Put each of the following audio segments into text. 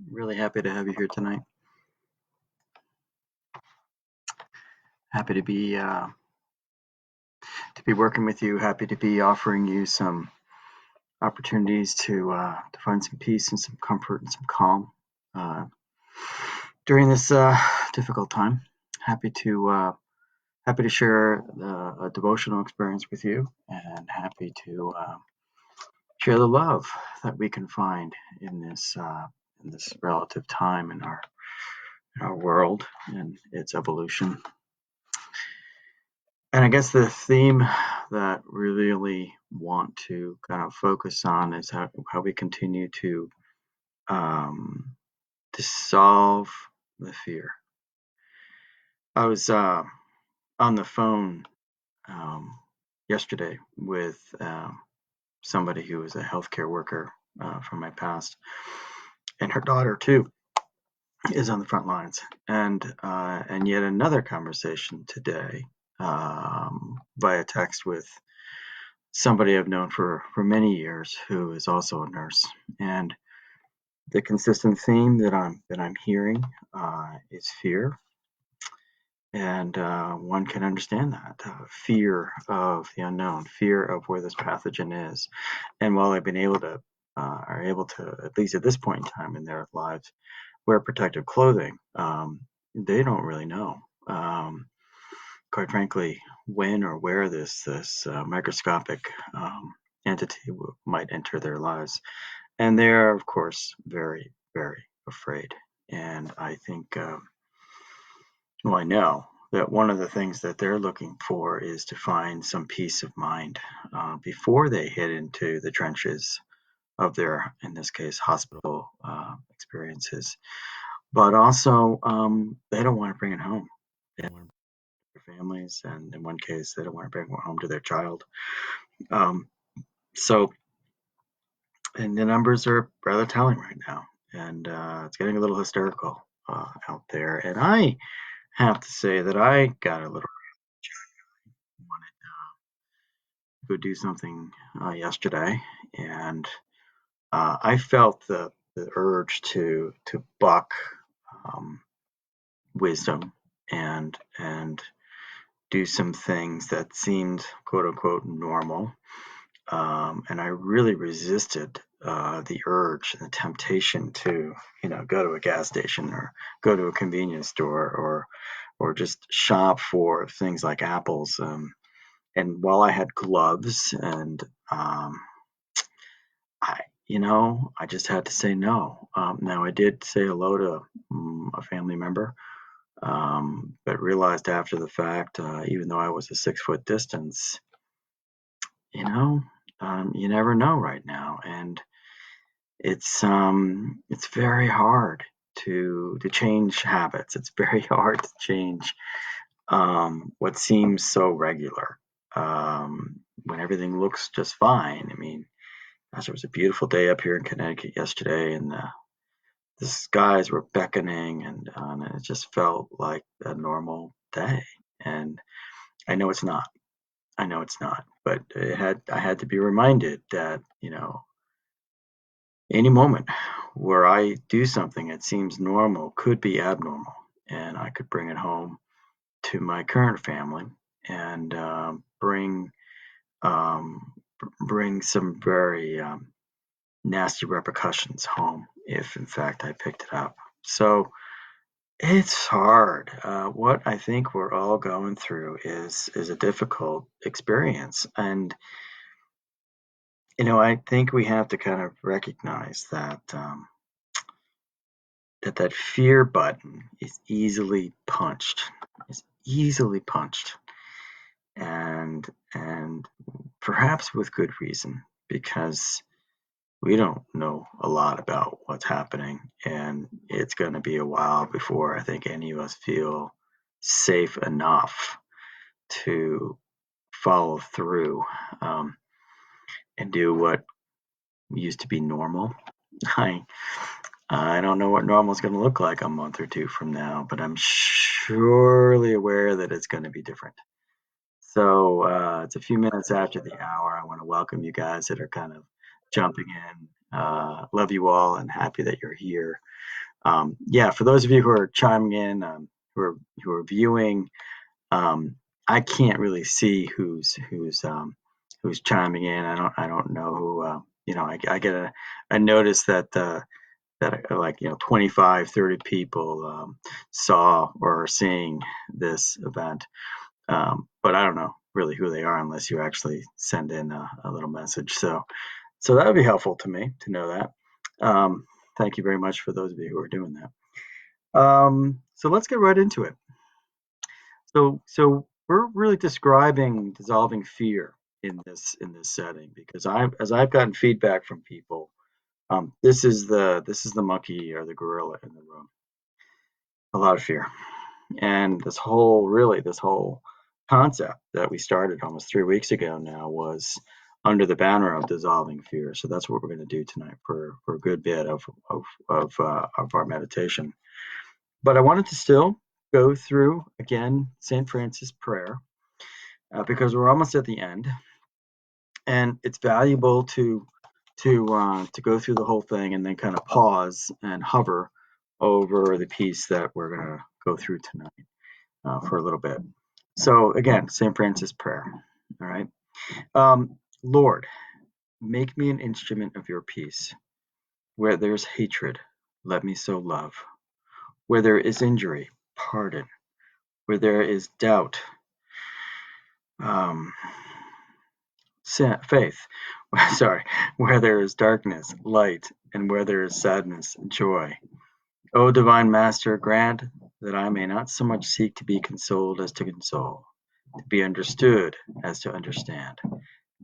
Really happy to have you here tonight. Happy to be working with you. Happy to be offering you some opportunities to find some peace and some comfort and some calm uh, during this difficult time. Happy to share a devotional experience with you, and happy to share the love that we can find in this relative time in our world and its evolution. And I guess the theme that we really want to kind of focus on is how we continue um, to solve the fear. I was on the phone um, yesterday with somebody who was a healthcare worker from my past, and her daughter too is on the front lines, and yet another conversation today via text with somebody I've known for many years who is also a nurse. And the consistent theme that I'm hearing is fear, and one can understand that fear of the unknown, fear of where this pathogen is. And while I've been able to are able to, at least at this point in time in their lives, wear protective clothing, they don't really know. Quite frankly, when or where this microscopic entity might enter their lives. And they are, of course, very, very afraid. And I think, well, I know that one of the things that they're looking for is to find some peace of mind before they head into the trenches of their, in this case, hospital experiences. But also, they don't want to bring it home. They don't want to bring their families, and in one case, they don't want to bring it home to their child. Um, so, and the numbers are rather telling right now, and it's getting a little hysterical out there. And I have to say that I got a little wanted to go do something yesterday, and I felt the urge to buck um, wisdom and do some things that seemed quote unquote normal. And I really resisted the urge and the temptation to, go to a gas station or go to a convenience store or just shop for things like apples. And while I had gloves and I just had to say no. Now I did say hello to a family member, but realized after the fact, even though I was a 6 foot distance, you know, you never know right now, and it's very hard to change habits. It's very hard to change what seems so regular when everything looks just fine. I mean, gosh, it was a beautiful day up here in Connecticut yesterday, and the skies were beckoning, and it just felt like a normal day. And I know it's not. I know it's not, but I had to be reminded that any moment where I do something that seems normal could be abnormal, and I could bring it home to my current family and um, bring some very nasty repercussions home if, in fact, I picked it up. So it's hard. What I think we're all going through is a difficult experience, and I think we have to kind of recognize that that fear button is easily punched. Is easily punched, and perhaps with good reason, because we don't know a lot about what's happening, and it's going to be a while before I think any of us feel safe enough to follow through and do what used to be normal. I I don't know what normal is going to look like a month or two from now, but I'm surely aware that it's going to be different. So it's a few minutes after the hour. I want to welcome you guys that are kind of jumping in Love you all and happy that you're here. Yeah, for those of you who are chiming in, who are viewing, I can't really see who's chiming in. I don't know who. I get a notice that like 25, 30 people saw or are seeing this event, but I don't know really who they are unless you actually send in a little message. So that would be helpful to me to know that. Thank you very much for those of you who are doing that. So let's get right into it. So we're really describing dissolving fear in this setting because as I've gotten feedback from people, this is the monkey or the gorilla in the room. A lot of fear, and this whole concept that we started almost 3 weeks ago now was under the banner of dissolving fear. So that's what we're going to do tonight for a good bit of our meditation. But I wanted to still go through again St. Francis' prayer because we're almost at the end, and it's valuable to go through the whole thing and then kind of pause and hover over the piece that we're going to go through tonight for a little bit. So again, St. Francis' prayer. All right. Lord, make me an instrument of your peace. Where there's hatred, let me sow love. Where there is injury, pardon. Where there is doubt, faith. Sorry. Where there is darkness, light. And where there is sadness, joy. O divine Master, grant that I may not so much seek to be consoled as to console, to be understood as to understand,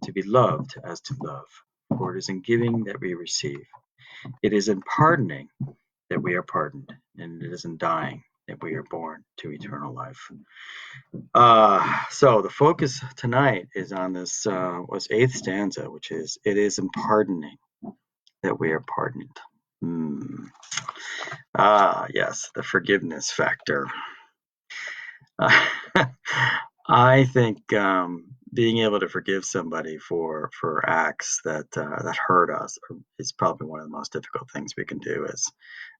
to be loved as to love. For it is in giving that we receive. It is in pardoning that we are pardoned, and it is in dying that we are born to eternal life. So the focus tonight is on this was 8th stanza, which is, it is in pardoning that we are pardoned. Yes, the forgiveness factor. I think being able to forgive somebody for acts that hurt us is probably one of the most difficult things we can do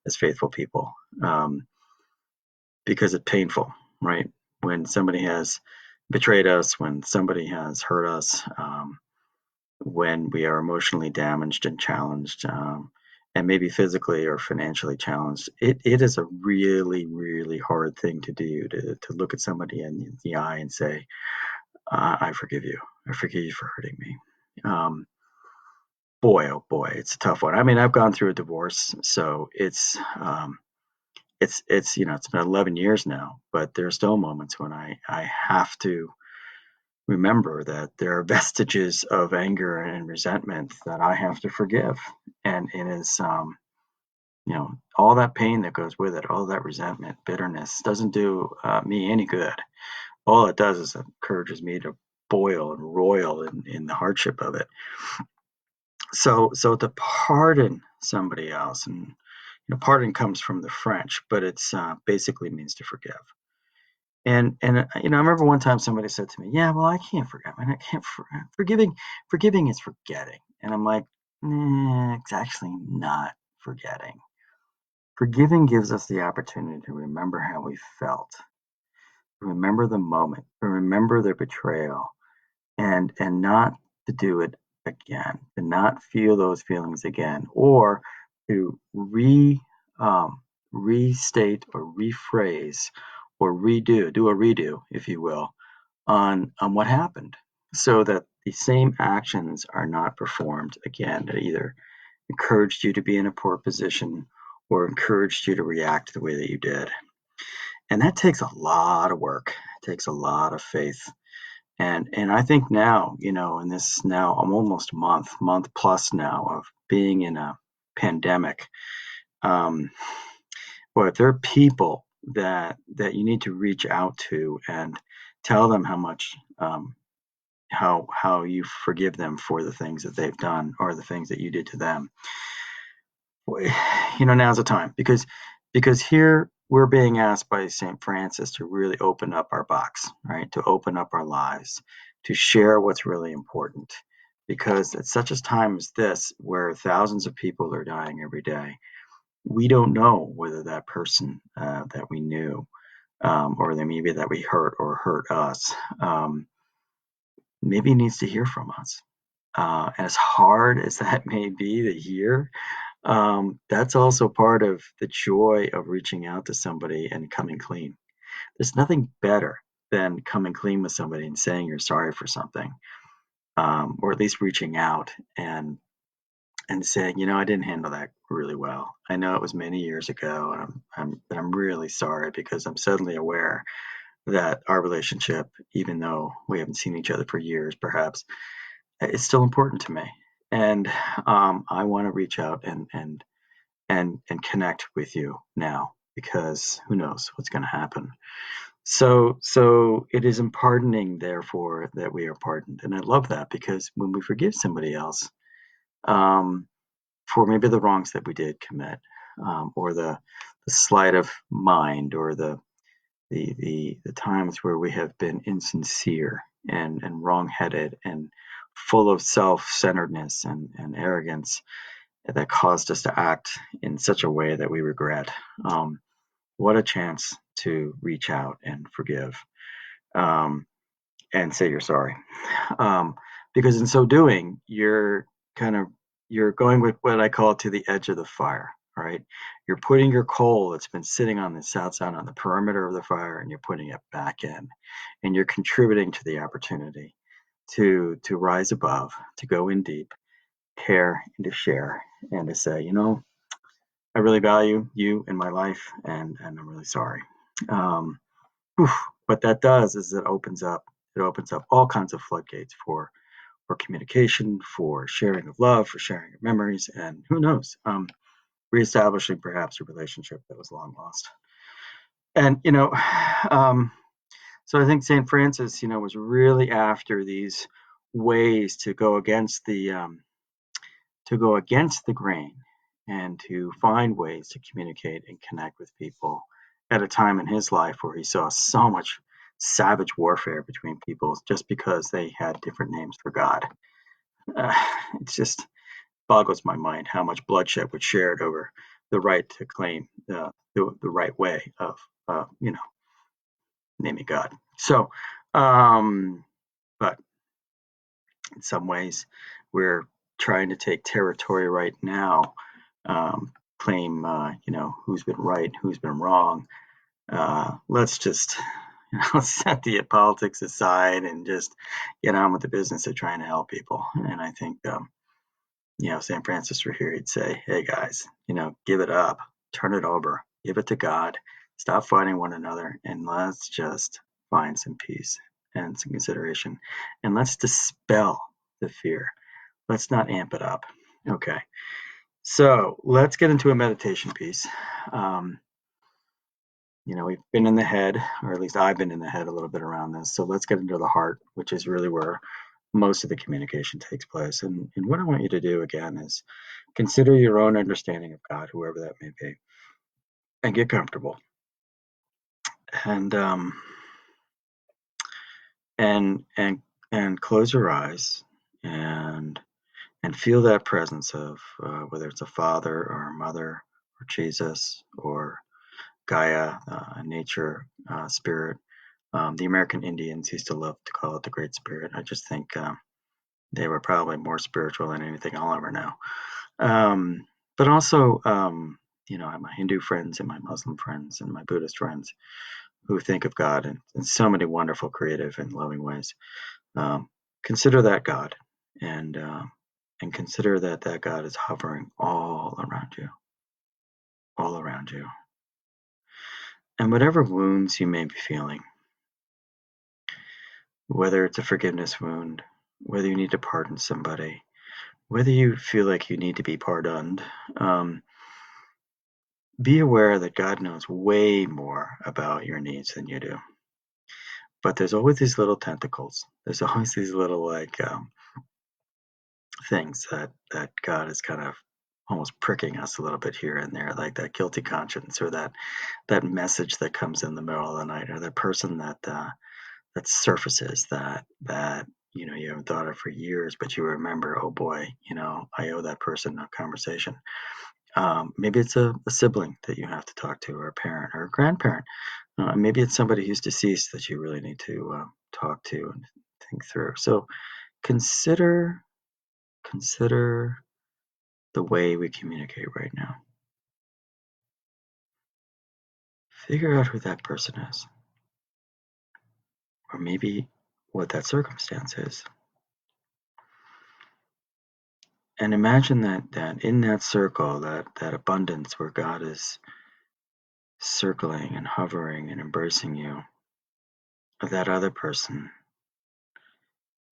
as faithful people, because it's painful, right? When somebody has betrayed us, when somebody has hurt us, when we are emotionally damaged and challenged, and maybe physically or financially challenged, it is a really, really hard thing to do, to look at somebody in the eye and say, I forgive you. I forgive you for hurting me. Boy, oh boy, it's a tough one. I mean, I've gone through a divorce, so it's it's been 11 years now, but there are still moments when I have to remember that there are vestiges of anger and resentment that I have to forgive. And it is, all that pain that goes with it, all that resentment, bitterness doesn't do me any good. All it does is it encourages me to boil and roil in the hardship of it. So to pardon somebody else, and pardon comes from the French, but it's basically means to forgive. And I remember one time somebody said to me, "Yeah, well, I can't forget. I can't forgiving. Forgiving is forgetting." And I'm like, it's actually not forgetting. Forgiving gives us the opportunity to remember how we felt, to remember the moment, to remember the betrayal, and not to do it again, to not feel those feelings again, or to restate or rephrase or do a redo, if you will, on what happened, so that the same actions are not performed again, that either encouraged you to be in a poor position or encouraged you to react the way that you did. And that takes a lot of work. It takes a lot of faith. And I think now, in this, now I'm almost month plus now of being in a pandemic, or if there are people that you need to reach out to and tell them how much, how you forgive them for the things that they've done or the things that you did to them, now's the time, because here we're being asked by St. Francis to really open up our box, right? To open up our lives, to share what's really important, because at such a time as this, where thousands of people are dying every day, we don't know whether that person that we knew, or that maybe that we hurt or hurt us, maybe needs to hear from us. And as hard as that may be to hear, that's also part of the joy of reaching out to somebody and coming clean. There's nothing better than coming clean with somebody and saying you're sorry for something, or at least reaching out and saying, I didn't handle that really well. I know it was many years ago, and I'm really sorry, because I'm suddenly aware that our relationship, even though we haven't seen each other for years, perhaps, it's still important to me. And I want to reach out and connect with you now, because who knows what's going to happen. So it is pardoning, therefore, that we are pardoned. And I love that, because when we forgive somebody else, um, for maybe the wrongs that we did commit, or the sleight of mind, or the times where we have been insincere and wrong-headed and full of self-centeredness and arrogance, that caused us to act in such a way that we regret. What a chance to reach out and forgive, and say you're sorry, because in so doing, you're going with what I call to the edge of the fire. Right, you're putting your coal that's been sitting on the outside on the perimeter of the fire, and you're putting it back in, and you're contributing to the opportunity to rise above, to go in deep, care, and to share, and to say, I really value you in my life, and I'm really sorry. Um, what that does is it opens up all kinds of floodgates for communication, for sharing of love, for sharing of memories, and who knows, reestablishing perhaps a relationship that was long lost. And um, so I think St. Francis, was really after these ways to go against the grain, and to find ways to communicate and connect with people at a time in his life where he saw so much savage warfare between people just because they had different names for God. Uh, it just boggles my mind how much bloodshed was shared over the right to claim the right way of, naming God. So, but in some ways, we're trying to take territory right now, claim, who's been right, who's been wrong. Let's just set the politics aside and just get on with the business of trying to help people. And I think, St. Francis were here, he'd say, hey guys, give it up, turn it over, give it to God, stop fighting one another, and let's just find some peace and some consideration. And let's dispel the fear. Let's not amp it up. Okay. So let's get into a meditation piece. We've been in the head, or at least I've been in the head a little bit around this. So let's get into the heart, which is really where most of the communication takes place. And what I want you to do again is consider your own understanding of God, whoever that may be, and get comfortable. And and close your eyes and feel that presence of whether it's a father or a mother or Jesus or Gaia, nature, spirit. The American Indians used to love to call it the Great Spirit. I just think they were probably more spiritual than anything I'll ever know. But also, I have my Hindu friends and my Muslim friends and my Buddhist friends who think of God in so many wonderful, creative, and loving ways. Consider that God, and consider that God is hovering all around you, all around you. And whatever wounds you may be feeling, whether it's a forgiveness wound, whether you need to pardon somebody, whether you feel like you need to be pardoned, be aware that God knows way more about your needs than you do. But there's always these little tentacles. There's always these little things that God is kind of almost pricking us a little bit here and there, like that guilty conscience, or that message that comes in the middle of the night, or that person that surfaces that you haven't thought of for years, but you remember, oh boy, I owe that person a conversation. Maybe it's a sibling that you have to talk to, or a parent, or a grandparent. Maybe it's somebody who's deceased that you really need to talk to and think through. So consider the way we communicate right now. Figure out who that person is, or maybe what that circumstance is. And imagine that in that circle, that abundance where God is circling and hovering and embracing you, that other person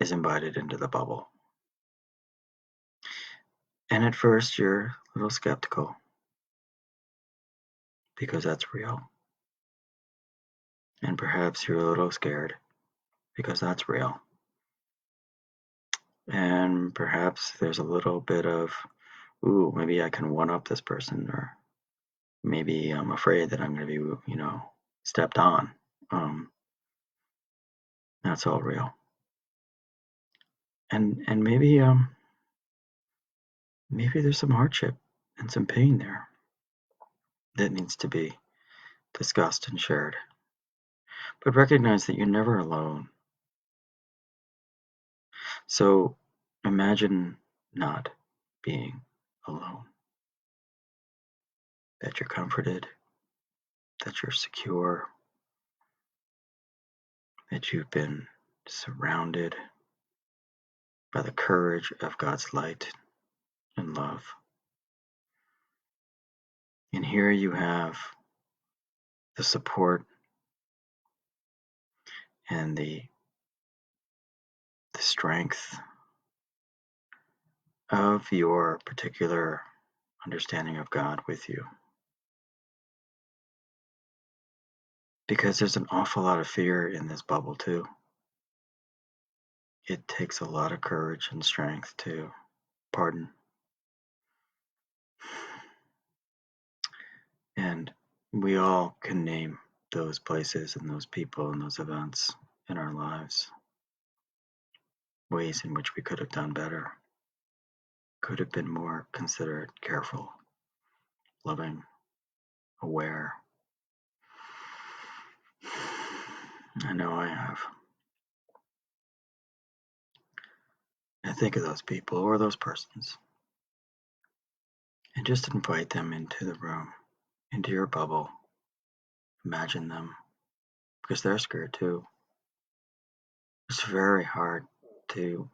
is invited into the bubble. And at first you're a little skeptical because that's real. And perhaps you're a little scared because that's real. And perhaps there's a little bit of, ooh, maybe I can one-up this person, or maybe I'm afraid that I'm going to be, stepped on. That's all real. And maybe there's some hardship and some pain there that needs to be discussed and shared. But recognize that you're never alone. So imagine not being alone. That you're comforted, that you're secure, that you've been surrounded by the courage of God's light and love. And here you have the support and the strength of your particular understanding of God with you. Because there's an awful lot of fear in this bubble too. It takes a lot of courage and strength to pardon. And we all can name those places and those people and those events in our lives. Ways in which we could have done better. Could have been more considerate, careful, loving, aware. I know I have. And think of those people or those persons and just invite them into the room, into your bubble. Imagine them, because they're scared too. It's very hard to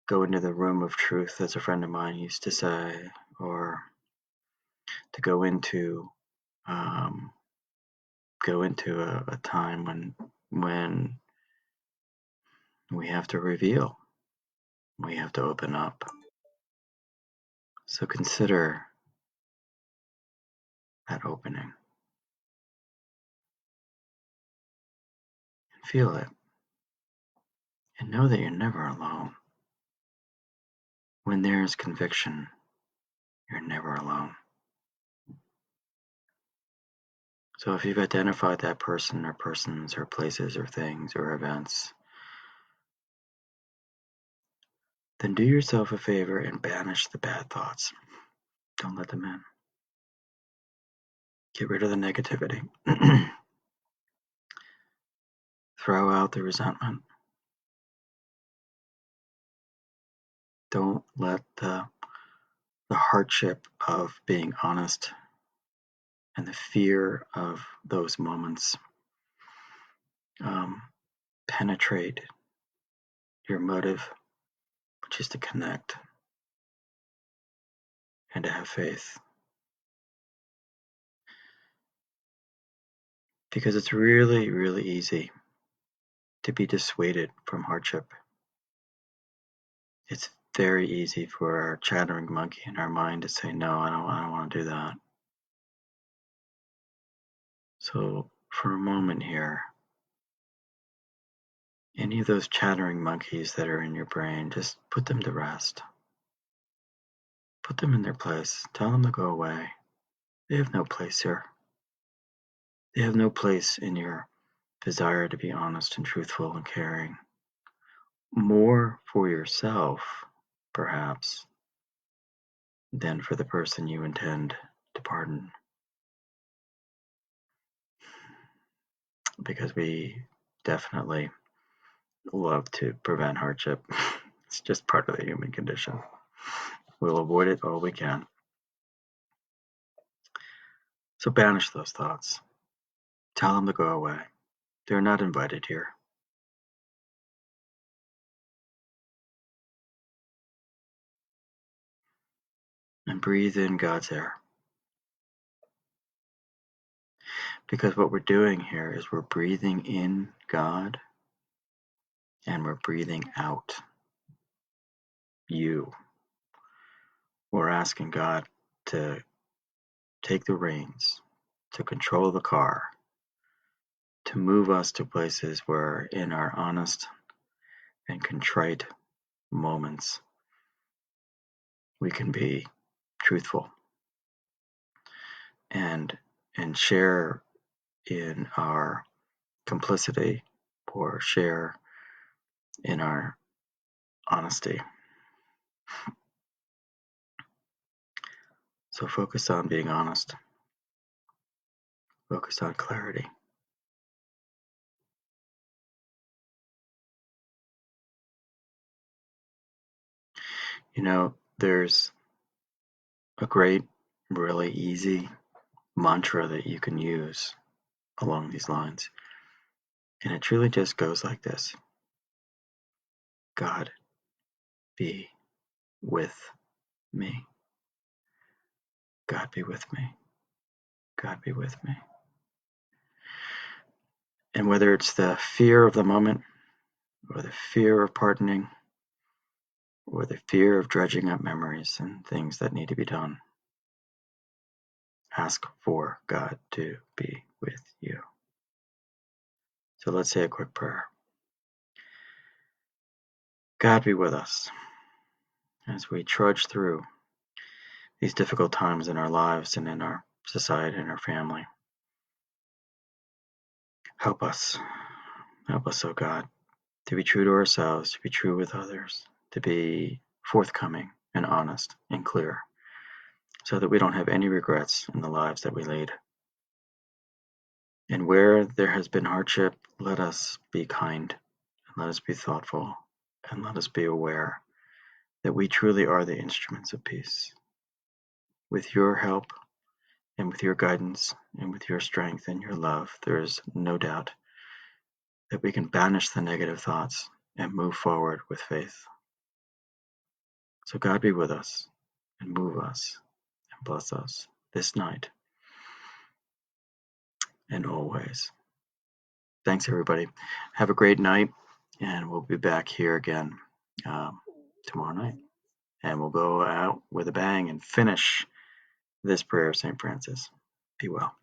go into the room of truth, as a friend of mine used to say, or to go into a time when we have to reveal, we have to open up. So consider that opening and feel it, and know that you're never alone. When there is conviction, you're never alone. So if you've identified that person or persons or places or things or events, then do yourself a favor and banish the bad thoughts. Don't let them in. Get rid of the negativity. Throw out the resentment. Don't let the hardship of being honest and the fear of those moments penetrate your motive, which is to connect and to have faith. Because it's really, really easy to be dissuaded from hardship. It's very easy for our chattering monkey in our mind to say, no, I don't want to do that. So for a moment here, any of those chattering monkeys that are in your brain, just put them to rest. Put them in their place. Tell them to go away. They have no place here. They have no place in your desire to be honest and truthful and caring, more for yourself, perhaps, than for the person you intend to pardon. Because we definitely love to prevent hardship. It's just part of the human condition. We'll avoid it all we can. So banish those thoughts. Tell them to go away. They're not invited here. And breathe in God's air. Because what we're doing here is we're breathing in God and we're breathing out you. We're asking God to take the reins, to control the car, to move us to places where, in our honest and contrite moments, we can be truthful and share in our complicity or share in our honesty. So focus on being honest. Focus on clarity. You know, there's a great, really easy mantra that you can use along these lines. And it truly just goes like this: God be with me. God be with me. God be with me. And whether it's the fear of the moment, or the fear of pardoning, or the fear of dredging up memories and things that need to be done, ask for God to be with you. So let's say a quick prayer. God be with us as we trudge through these difficult times in our lives and in our society and our family. Help us, oh God, to be true to ourselves, to be true with others, to be forthcoming and honest and clear, so that we don't have any regrets in the lives that we lead. And where there has been hardship, let us be kind, and let us be thoughtful, and let us be aware that we truly are the instruments of peace. With your help, and with your guidance, and with your strength and your love, there is no doubt that we can banish the negative thoughts and move forward with faith. So God be with us, and move us, and bless us this night and always. Thanks, everybody. Have a great night, and we'll be back here again tomorrow night. And we'll go out with a bang and finish this prayer of St. Francis. Be well.